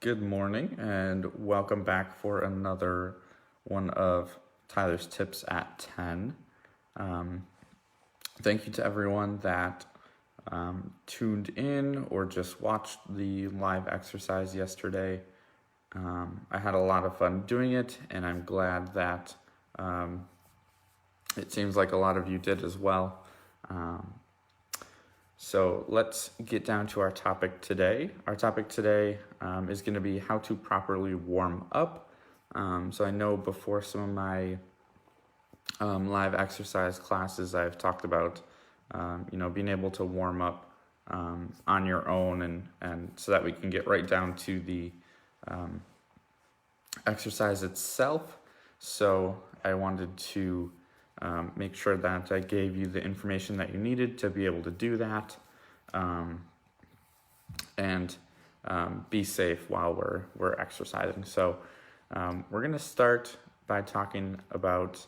Good morning and welcome back for another one of Tyler's Tips at 10. Thank you to everyone that tuned in or just watched the live exercise yesterday. I had a lot of fun doing it, and I'm glad that it seems like a lot of you did as well. So let's get down to our topic today. Our topic today is going to be how to properly warm up. So I know before some of my live exercise classes, I've talked about, being able to warm up on your own and so that we can get right down to the exercise itself. So I wanted to make sure that I gave you the information that you needed to be able to do that, and be safe while we're exercising. So we're going to start by talking about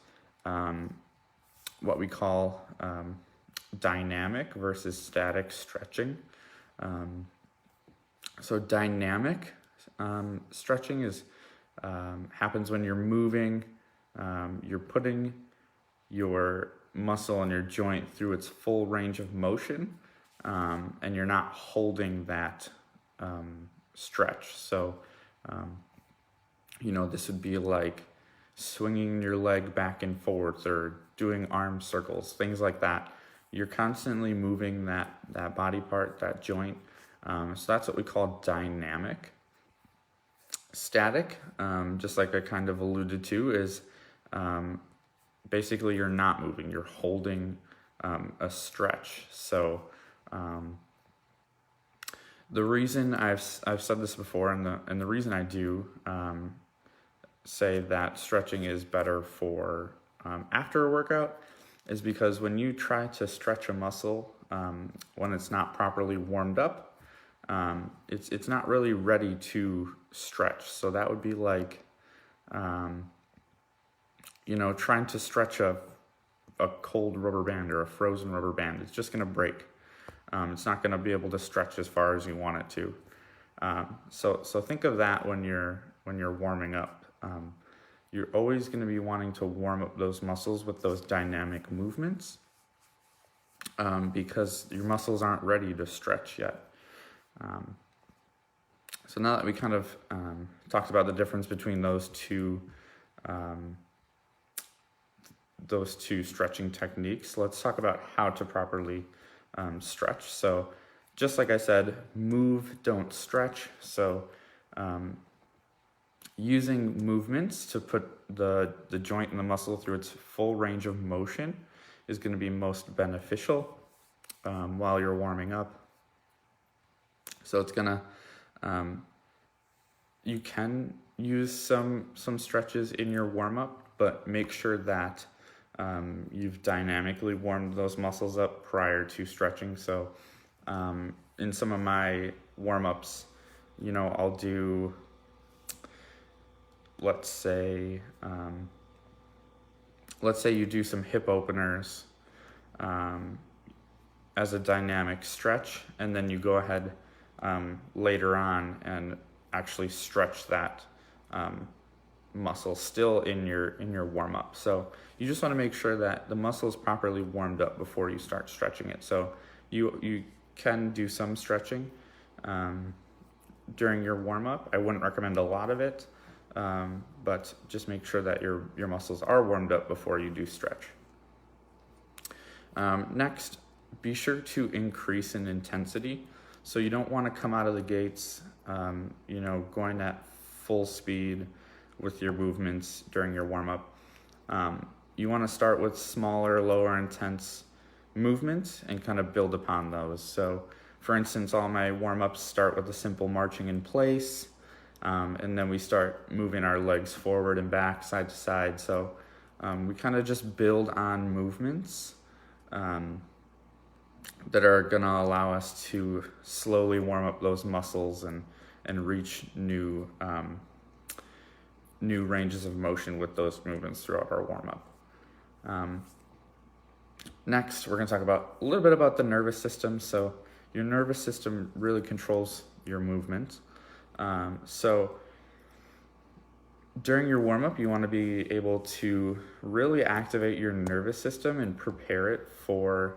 what we call dynamic versus static stretching. So dynamic stretching is happens when you're moving. You're putting your muscle and your joint through its full range of motion, and you're not holding that stretch. So, this would be like swinging your leg back and forwards or doing arm circles, things like that. You're constantly moving that body part, that joint. So that's what we call dynamic. Static, just like I kind of alluded to, is basically you're not moving, you're holding a stretch. So the reason I've said this before, and the reason I do say that stretching is better for after a workout is because when you try to stretch a muscle when it's not properly warmed up, it's not really ready to stretch. So that would be like trying to stretch a cold rubber band or a frozen rubber band. It's just going to break. It's not going to be able to stretch as far as you want it to. So think of that when you're warming up. You're always going to be wanting to warm up those muscles with those dynamic movements because your muscles aren't ready to stretch yet. So now that we kind of talked about the difference between those two stretching techniques, let's talk about how to properly stretch. So just like I said, move, don't stretch. So using movements to put the joint and the muscle through its full range of motion is going to be most beneficial while you're warming up. So it's gonna, you can use some stretches in your warm up, but make sure that you've dynamically warmed those muscles up prior to stretching. So in some of my warm-ups, I'll do, let's say you do some hip openers as a dynamic stretch, and then you go ahead later on and actually stretch that muscle still in your warm-up. So you just want to make sure that the muscle is properly warmed up before you start stretching it. So you can do some stretching during your warm-up. I wouldn't recommend a lot of it, but just make sure that your muscles are warmed up before you do stretch. Next, be sure to increase in intensity. So you don't want to come out of the gates, going at full speed with your movements during your warm-up. You want to start with smaller, lower intense movements and kind of build upon those. So for instance, all my warm-ups start with a simple marching in place, and then we start moving our legs forward and back, side to side. So we kind of just build on movements that are going to allow us to slowly warm up those muscles and reach new ranges of motion with those movements throughout our warm-up. Next, we're going to talk about a little bit about the nervous system. So your nervous system really controls your movement. So during your warm-up, you want to be able to really activate your nervous system and prepare it for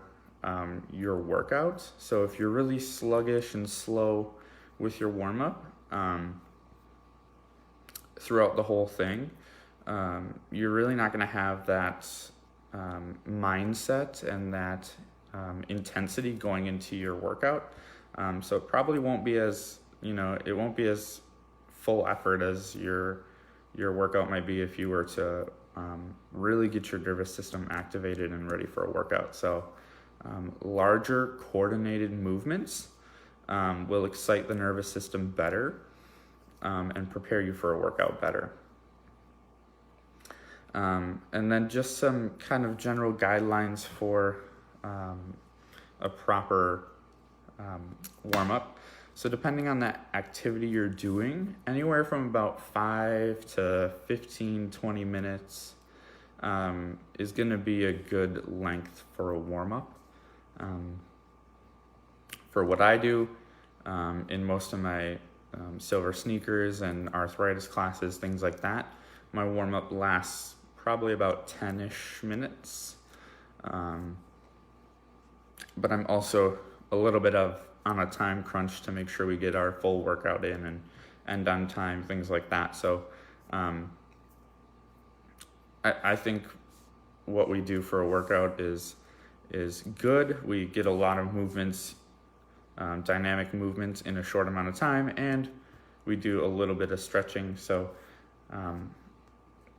your workout. So if you're really sluggish and slow with your warm-up throughout the whole thing, you're really not going to have that mindset and that intensity going into your workout. So it probably won't be as, it won't be as full effort as your workout might be if you were to really get your nervous system activated and ready for a workout. So larger coordinated movements will excite the nervous system better and prepare you for a workout better. And then just some kind of general guidelines for a proper warm-up. So depending on that activity you're doing, anywhere from about 5 to 15, 20 minutes is going to be a good length for a warm-up. For what I do in most of my silver sneakers and arthritis classes, things like that, my warm-up lasts probably about 10-ish minutes. But I'm also a little bit on a time crunch to make sure we get our full workout in and end on time, things like that. So I think what we do for a workout is good. We get a lot of movements, dynamic movements in a short amount of time, and we do a little bit of stretching. So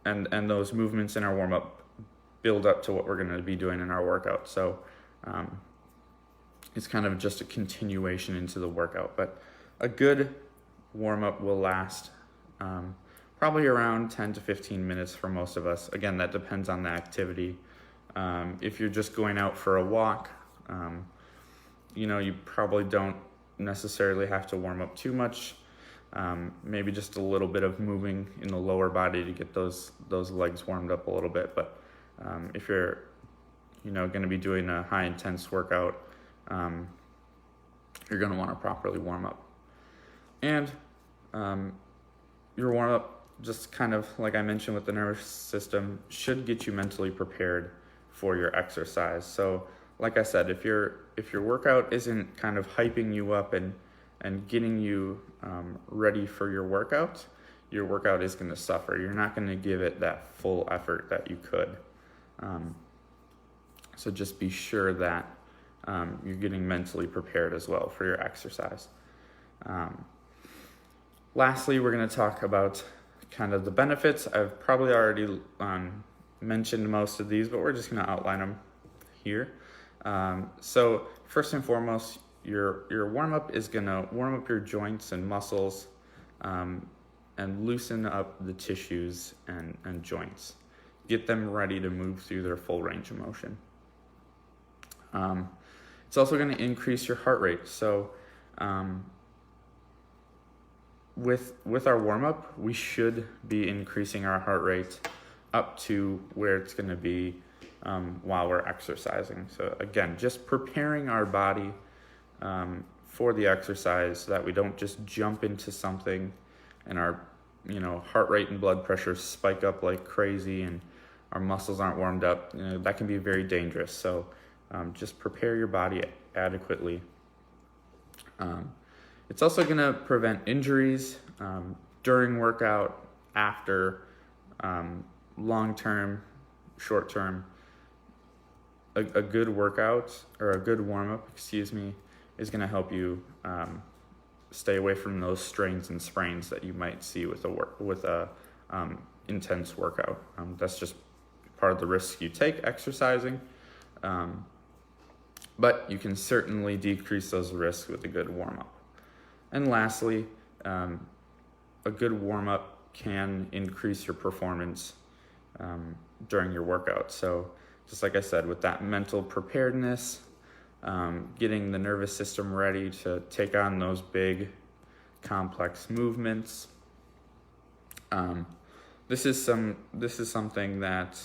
and those movements in our warm-up build up to what we're going to be doing in our workout. So it's kind of just a continuation into the workout, but a good warm-up will last probably around 10 to 15 minutes for most of us. Again, that depends on the activity. If you're just going out for a walk, you probably don't necessarily have to warm up too much. Maybe just a little bit of moving in the lower body to get those legs warmed up a little bit. But if you're going to be doing a high intense workout, you're going to want to properly warm up. And your warm up, just kind of like I mentioned with the nervous system, should get you mentally prepared for your exercise. So like I said, if your workout isn't kind of hyping you up and getting you ready for your workout is going to suffer. You're not going to give it that full effort that you could. So just be sure that you're getting mentally prepared as well for your exercise. Lastly, we're going to talk about kind of the benefits. I've probably already mentioned most of these, but we're just going to outline them here. So first and foremost, your warm-up is going to warm up your joints and muscles and loosen up the tissues and joints. Get them ready to move through their full range of motion. It's also going to increase your heart rate. So with our warm-up, we should be increasing our heart rate up to where it's going to be while we're exercising. So again, just preparing our body for the exercise so that we don't just jump into something and our heart rate and blood pressure spike up like crazy and our muscles aren't warmed up. That can be very dangerous. So just prepare your body adequately. It's also going to prevent injuries during workout, after, long-term, short-term. A good workout or a good warm-up, is going to help you stay away from those strains and sprains that you might see with a intense workout. That's just part of the risk you take exercising. But you can certainly decrease those risks with a good warm-up. And lastly, a good warm-up can increase your performance during your workout. So just like I said, with that mental preparedness, getting the nervous system ready to take on those big, complex movements. This is something that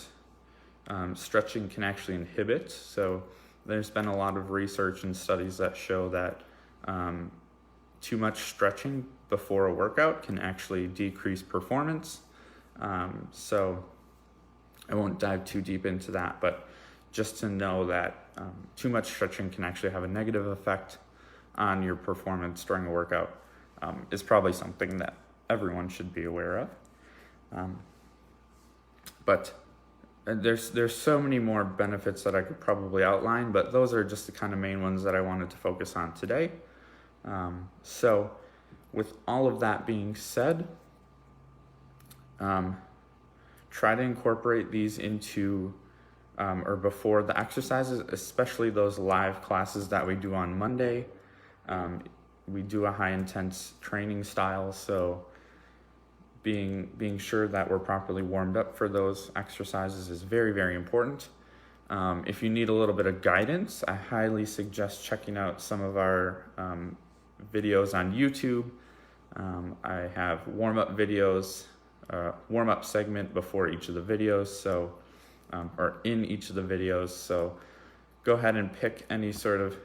stretching can actually inhibit. So there's been a lot of research and studies that show that too much stretching before a workout can actually decrease performance. So I won't dive too deep into that, but just to know that too much stretching can actually have a negative effect on your performance during a workout is probably something that everyone should be aware of. But there's so many more benefits that I could probably outline, but those are just the kind of main ones that I wanted to focus on today. So with all of that being said, try to incorporate these into or before the exercises, especially those live classes that we do on Monday. We do a high intense training style, so being sure that we're properly warmed up for those exercises is very, very important. If you need a little bit of guidance, I highly suggest checking out some of our videos on YouTube. I have warm-up videos, warm-up segment before each of the videos, so or in each of the videos. So go ahead and pick any sort of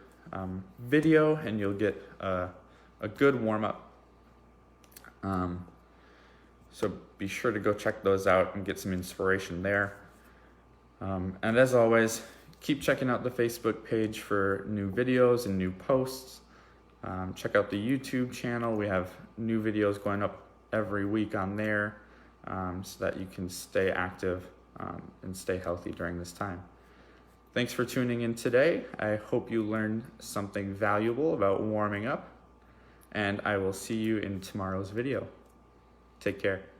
video and you'll get a good warm-up. So be sure to go check those out and get some inspiration there. And as always, keep checking out the Facebook page for new videos and new posts. Check out the YouTube channel. We have new videos going up every week on there, so that you can stay active and stay healthy during this time. Thanks for tuning in today. I hope you learned something valuable about warming up, and I will see you in tomorrow's video. Take care.